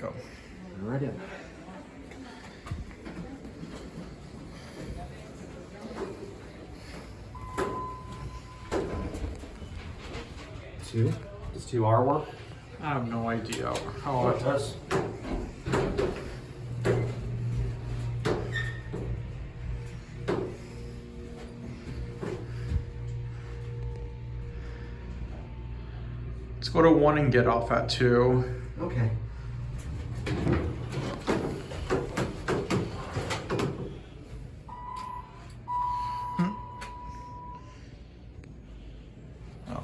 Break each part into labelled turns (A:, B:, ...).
A: go.
B: Alrighty. Two? Does 2R work?
A: I have no idea how it does. Let's go to 1 and get off at 2.
B: Okay.
A: Oh.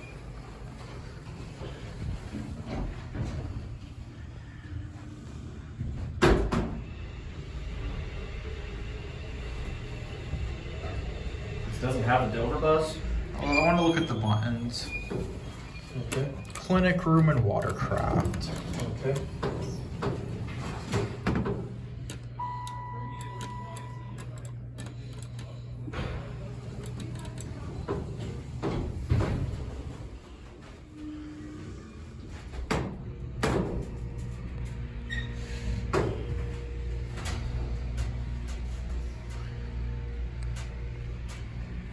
B: This doesn't have a Dover bus?
A: I want to look at the buttons.
B: Okay.
A: Clinic room and watercraft.
B: Okay.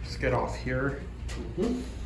A: Let's get off here.
B: Mm-hmm.